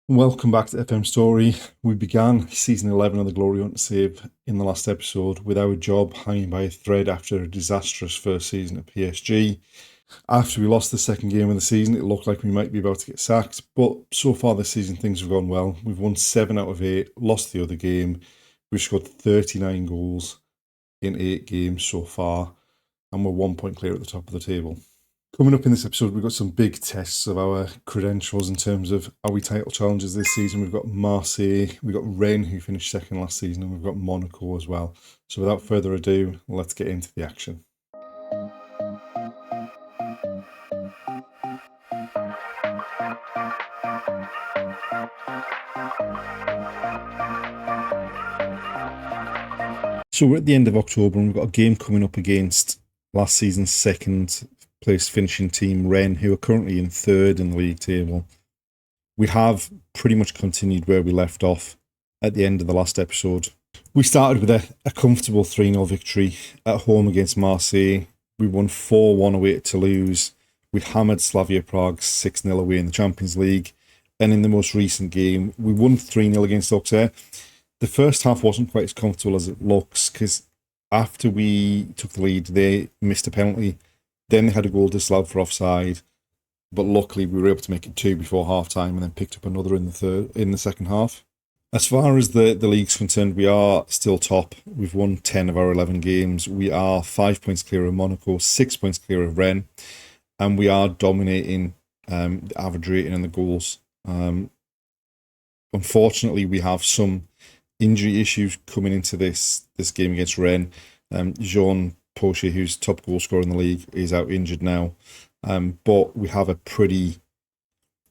Welcome back to FM Story. We began season 11 of the Glory Hunt save in the last episode with our job hanging by a thread after a disastrous first season at PSG. After we lost the second game of the season, it looked like we might be about to get sacked, but so far this season things have gone well. We've won 7 out of 8, lost the other game. We've scored 39 goals in 8 games so far, and we're 1 point clear at the top of the table. Coming up in this episode, we've got some big tests of our credentials in terms of are we title challengers this season. We've got Marseille, we've got Rennes, who finished second last season, and we've got Monaco as well. So without further ado, let's get into the action. So we're at the end of October, and we've got a game coming up against last season's second place finishing team, Rennes, who are currently in third in the league table. We have pretty much continued where we left off at the end of the last episode. We started with a comfortable 3-0 victory at home against Marseille. We won 4-1 away at Toulouse. We hammered Slavia Prague 6-0 away in the Champions League. And in the most recent game, we won 3-0 against Auxerre. The first half wasn't quite as comfortable as it looks because after we took the lead, they missed a penalty. Then they had a goal disallowed for offside. But luckily, we were able to make it 2 before half-time and then picked up another in the second half. As far as the league's concerned, we are still top. We've won 10 of our 11 games. We are 5 points clear of Monaco, 6 points clear of Rennes, and we are dominating the average rating and the goals. Unfortunately, we have some injury issues coming into this game against Rennes. Jean Pocher, who's top goal scorer in the league, is out injured now. But we have a pretty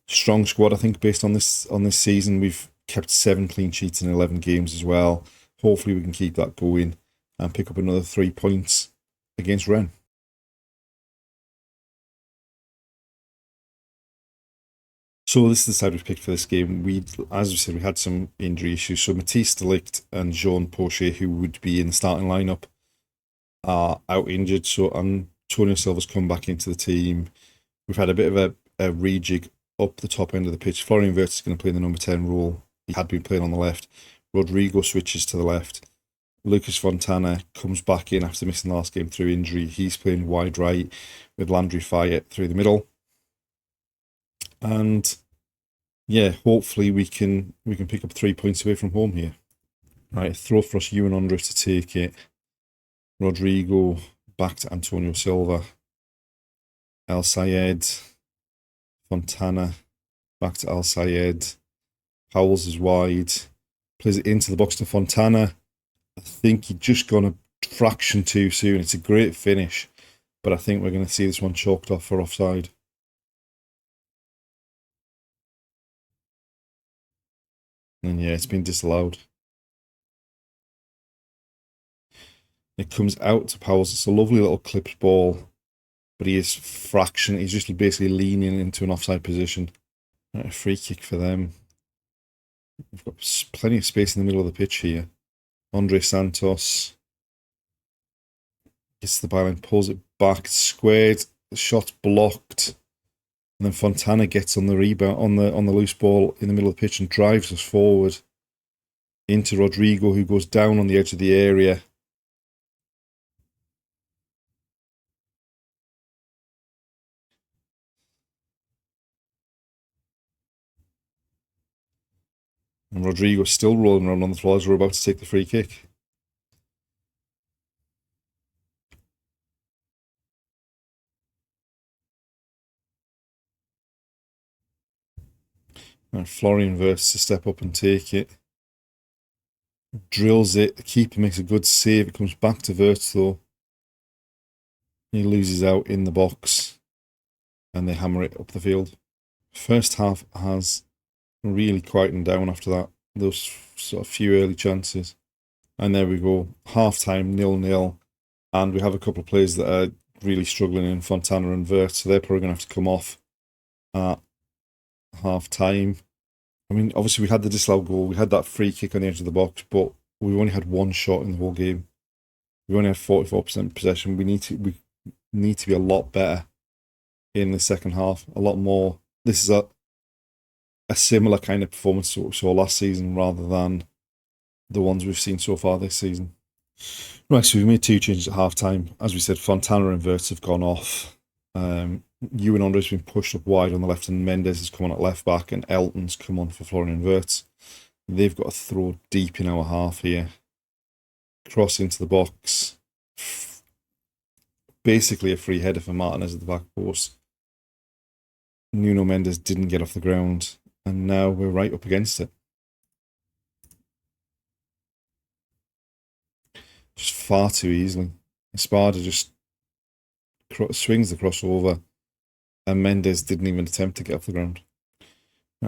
strong squad, I think, based on this season. We've kept 7 clean sheets in 11 games as well. Hopefully we can keep that going and pick up another 3 points against Rennes. So this is the side we've picked for this game. As we said, we had some injury issues. So Matisse de Ligt and Jean Pocher, who would be in the starting lineup, are out injured. So Antonio Silva's come back into the team. We've had a bit of a rejig up the top end of the pitch. Florian Wirtz is going to play the number 10 role. He had been playing on the left. Rodrigo switches to the left. Lucas Fontana comes back in after missing the last game through injury. He's playing wide right with Landry Fayette through the middle. And yeah, hopefully we can pick up 3 points away from home here. Right, throw for us, Ewan Andre to take it. Rodrigo back to Antonio Silva. El Sayed. Fontana back to El Sayed. Powell's is wide. Plays it into the box to Fontana. I think he'd just gone a fraction too soon. It's a great finish, but I think we're going to see this one chalked off for offside. And yeah, it's been disallowed. It comes out to Powell's. It's a lovely little clipped ball, but he's just basically leaning into an offside position. Right, a free kick for them. We've got plenty of space in the middle of the pitch here. Andre Santos gets the byline, pulls it back, squared, the shot's blocked, and then Fontana gets on the rebound on the loose ball in the middle of the pitch and drives us forward into Rodrigo, who goes down on the edge of the area. And Rodrigo's still rolling around on the floor as we're about to take the free kick. And Florian Wirtz to step up and take it. Drills it. The keeper makes a good save. It comes back to Wirtz though. He loses out in the box. And they hammer it up the field. First half has really quietened down after that. Those sort of few early chances. And there we go. Half time, 0-0. And we have a couple of players that are really struggling in Fontana and Wirtz. So they're probably going to have to come off at half time. I mean, obviously we had the disallowed goal. We had that free kick on the edge of the box, but we only had one shot in the whole game. We only had 44% possession. We need to be a lot better in the second half. A lot more. This is a similar kind of performance to what we saw last season rather than the ones we've seen so far this season. Right, so we've made 2 changes at half-time. As we said, Fontana and Wirtz have gone off. Ewan Andre's been pushed up wide on the left, and Mendes has come on at left-back, and Elton's come on for Florian Wirtz. They've got to throw deep in our half here. Cross into the box. Basically a free header for Martinez at the back post. Nuno Mendes didn't get off the ground, and now we're right up against it. Just far too easily. Espada just swings the crossover, and Mendes didn't even attempt to get off the ground.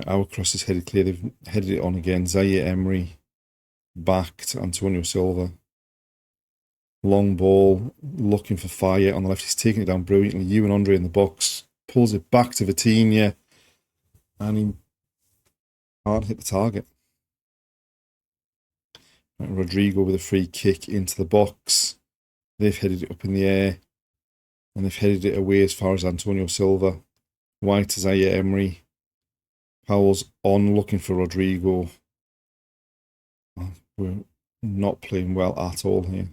Our cross is headed clear. They've headed it on again. Zaire Emery back to Antonio Silva. Long ball, looking for Fire on the left. He's taking it down brilliantly. Ewan Andre in the box, pulls it back to Vitinha, and he can't hit the target. Rodrigo with a free kick into the box. They've headed it up in the air, and they've headed it away as far as Antonio Silva. Wide to Zaire Emery. Powell's on, looking for Rodrigo. We're not playing well at all here.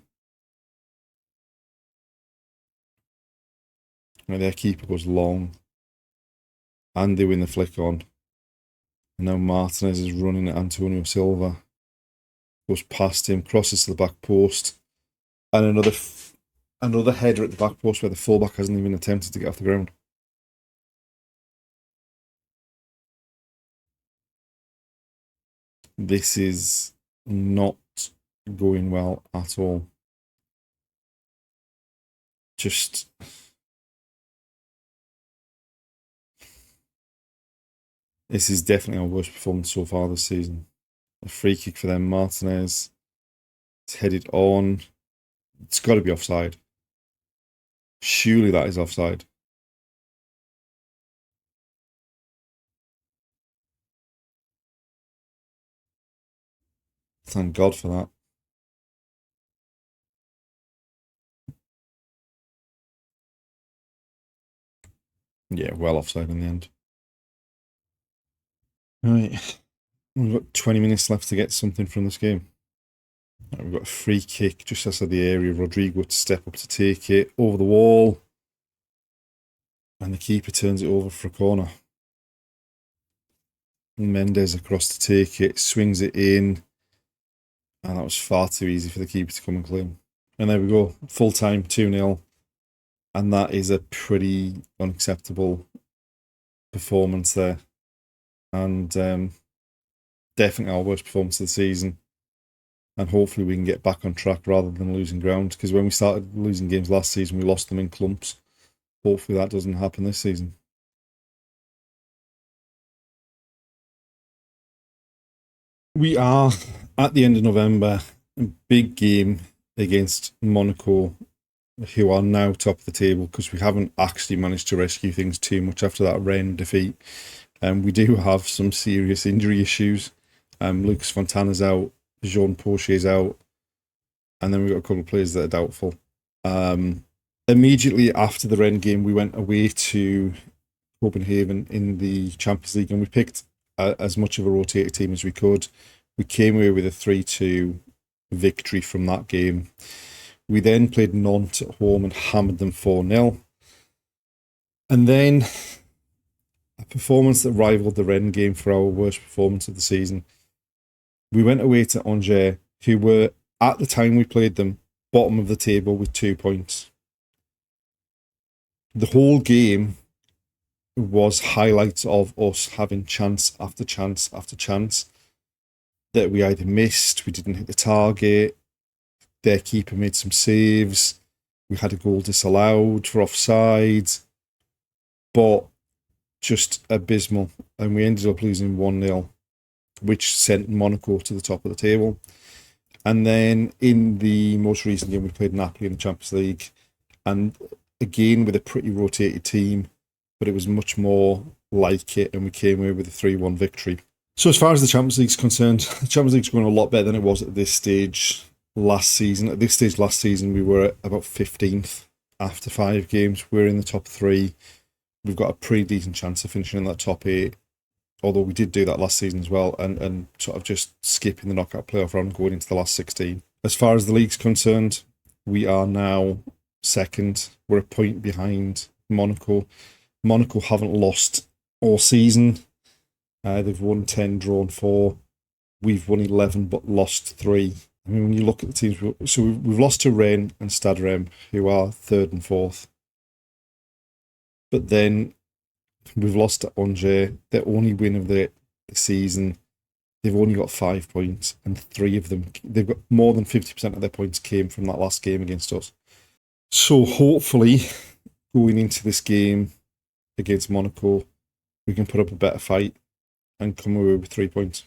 Now their keeper goes long, and they win the flick on. And now Martinez is running at Antonio Silva. Goes past him, crosses to the back post, and another header at the back post where the fullback hasn't even attempted to get off the ground. This is not going well at all. Just this is definitely our worst performance so far this season. A free kick for them. Martinez. It's headed on. It's got to be offside. Surely that is offside. Thank God for that. Yeah, well offside in the end. Right. We've got 20 minutes left to get something from this game. Right, we've got a free kick just outside the area. Rodrigo to step up to take it over the wall. And the keeper turns it over for a corner. Mendes across to take it, swings it in. And that was far too easy for the keeper to come and claim. And there we go, full time, 2-0. And that is a pretty unacceptable performance there. And definitely our worst performance of the season. And hopefully we can get back on track rather than losing ground. Because when we started losing games last season, we lost them in clumps. Hopefully that doesn't happen this season. We are at the end of November. A big game against Monaco, who are now top of the table, because we haven't actually managed to rescue things too much after that Rennes defeat. We do have some serious injury issues. Lucas Fontana's out, Jean Pocher's out, and then we've got a couple of players that are doubtful. Immediately after the Rennes game, we went away to Copenhagen in the Champions League, and we picked as much of a rotated team as we could. We came away with a 3-2 victory from that game. We then played Nantes at home and hammered them 4-0. And then a performance that rivaled the Rennes game for our worst performance of the season. We went away to Angers, who were, at the time we played them, bottom of the table with 2 points. The whole game was highlights of us having chance after chance after chance that we either missed, we didn't hit the target, their keeper made some saves, we had a goal disallowed for offside, but just abysmal. And we ended up losing 1-0, which sent Monaco to the top of the table. And then in the most recent game, we played Napoli in the Champions League, and again with a pretty rotated team, but it was much more like it, and we came away with a 3-1 victory. So as far as the Champions League's concerned, the Champions League's going a lot better than it was at this stage last season. At this stage last season, we were at about 15th after 5 games. We're in the top 3. We've got a pretty decent chance of finishing in that top 8 although we did do that last season as well, and sort of just skipping the knockout playoff round and going into the last 16. As far as the league's concerned, we are now second. We're a point behind Monaco. Monaco haven't lost all season. They've won 10, drawn 4. We've won 11 but lost 3. I mean, when you look at the teams, so we've lost to Rennes and Stade Reims, who are 3rd and 4th. But then we've lost to Angers, their only win of the season. They've only got 5 points, and 3 of them, they've got more than 50% of their points came from that last game against us. So hopefully, going into this game against Monaco, we can put up a better fight and come away with 3 points.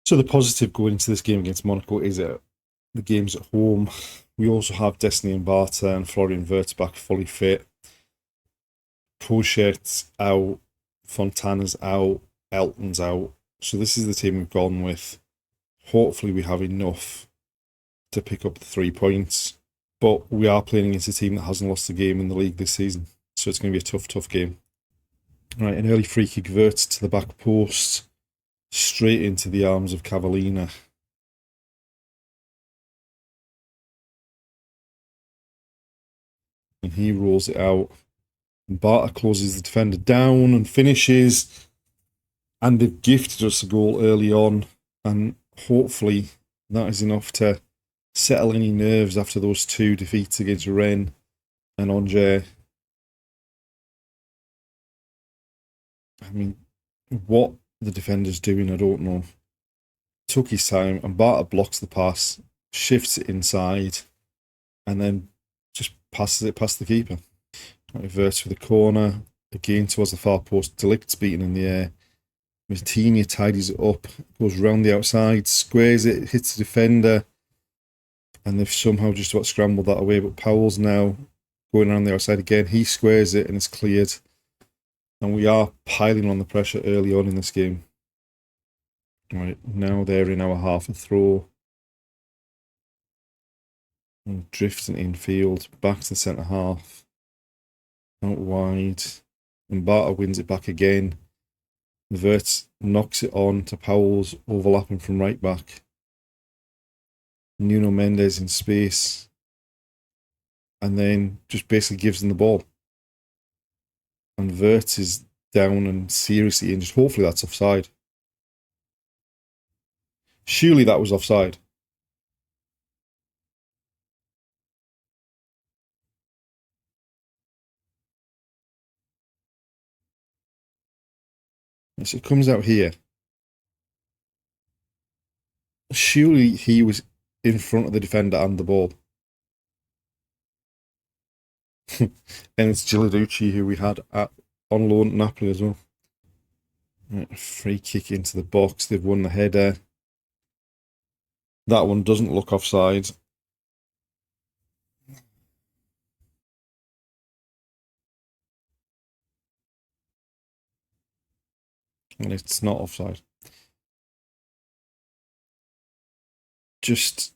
So the positive going into this game against Monaco is that the game's at home. We also have Destiny and Barta and Florian Wirtz back fully fit. Pochet's out, Fontana's out, Elton's out. So this is the team we've gone with. Hopefully we have enough to pick up the 3 points. But we are playing against a team that hasn't lost a game in the league this season. So it's going to be a tough game. Right, an early free kick Wirtz to the back post. Straight into the arms of Cavallina. And he rolls it out. And Barta closes the defender down and finishes. And they've gifted us a goal early on. And hopefully that is enough to settle any nerves after those 2 defeats against Rennes and Angers. I mean, what the defender's doing, I don't know. Took his time, and Barta blocks the pass, shifts it inside, and then just passes it past the keeper. Reverts for the corner, again towards the far post. De Ligt's beaten in the air. Martinia tidies it up, goes round the outside, squares it, hits the defender, and they've somehow just about scrambled that away. But Powell's now going around the outside again. He squares it, and it's cleared. And we are piling on the pressure early on in this game. Right, now they're in our half a throw. And drifting infield, back to the centre half. Out wide. And Barta wins it back again. Wirtz knocks it on to Powell's, overlapping from right back. Nuno Mendes in space. And then just basically gives them the ball. And Wirtz is down and seriously injured. Hopefully that's offside. Surely that was offside. Yes, it comes out here. Surely he was in front of the defender and the ball. And it's Giladucci, who we had on loan at Napoli as well. Right, free kick into the box. They've won the header. That one doesn't look offside. And it's not offside. Just...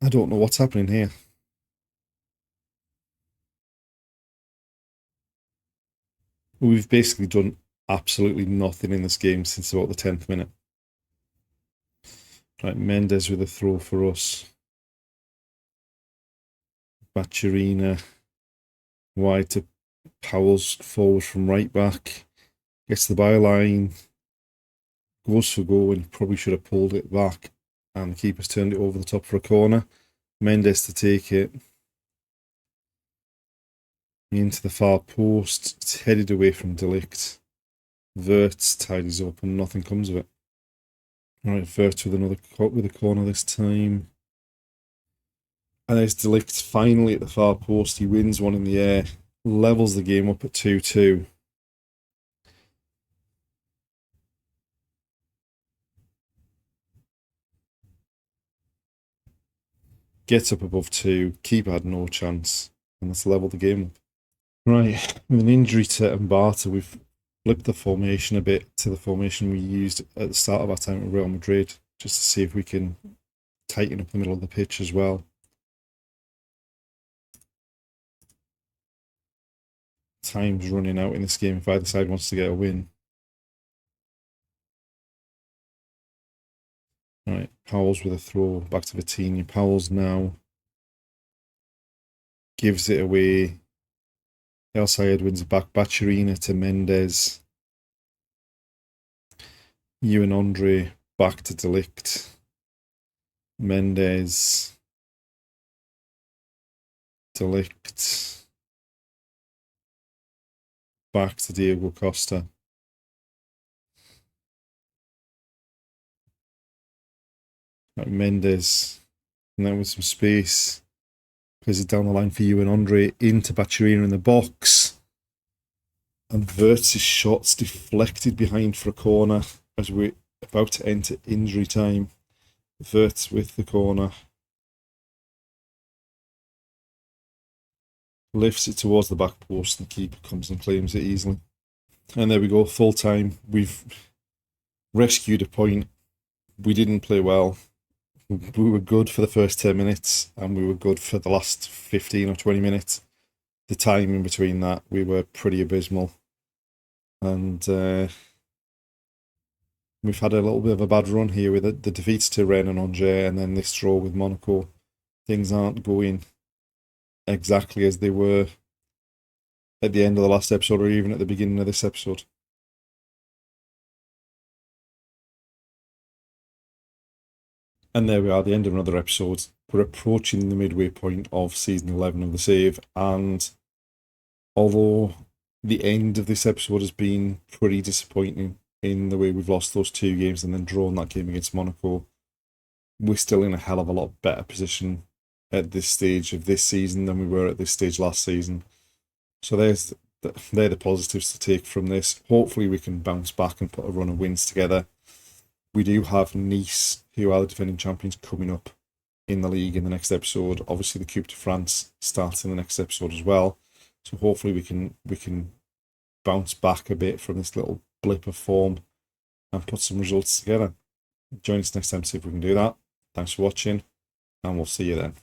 I don't know what's happening here. We've basically done absolutely nothing in this game since about the 10th minute. Right, Mendes with a throw for us. Bacciarina wide to Powell's forward from right back. Gets the byline. Goes for goal and probably should have pulled it back. And the keeper's turned it over the top for a corner. Mendes to take it. Into the far post. It's headed away from De Ligt. Wirtz tidies up and nothing comes of it. Alright, Wirtz with a corner this time. And there's De Ligt finally at the far post. He wins one in the air. Levels the game up at 2-2. Gets up above 2. Keeper had no chance. And that's leveled the game up. Right, with an injury to Mbata, we've flipped the formation a bit to the formation we used at the start of our time at Real Madrid, just to see if we can tighten up the middle of the pitch as well. time's running out in this game if either side wants to get a win. All right, Powell's with a throw back to Vitinha. Powell's now gives it away. El Sayed wins it back. Bacciarina to Mendes. Ewan Andre back to Delict. Mendes. Delict. Back to Diego Costa. Mendes. And then with some space. Plays it down the line for Ewan Andre into Bacciarina in the box. And Wirtz's shot's deflected behind for a corner as we're about to enter injury time. Wirtz with the corner. Lifts it towards the back post and the keeper comes and claims it easily. And there we go, full time. We've rescued a point. We didn't play well. We were good for the first 10 minutes and we were good for the last 15 or 20 minutes. The time in between that, we were pretty abysmal. And we've had a little bit of a bad run here with the defeats to Rennes and Angers and then this draw with Monaco. Things aren't going exactly as they were at the end of the last episode or even at the beginning of this episode. And there we are, the end of another episode. We're approaching the midway point of season 11 of The Save, and although the end of this episode has been pretty disappointing in the way we've lost those 2 games and then drawn that game against Monaco, we're still in a hell of a lot better position at this stage of this season than we were at this stage last season. So they're the positives to take from this. Hopefully we can bounce back and put a run of wins together. We do have Nice, who are the defending champions, coming up in the league in the next episode. Obviously the Coupe de France starts in the next episode as well. So hopefully we can bounce back a bit from this little blip of form and put some results together. Join us next time to see if we can do that. Thanks for watching, and we'll see you then.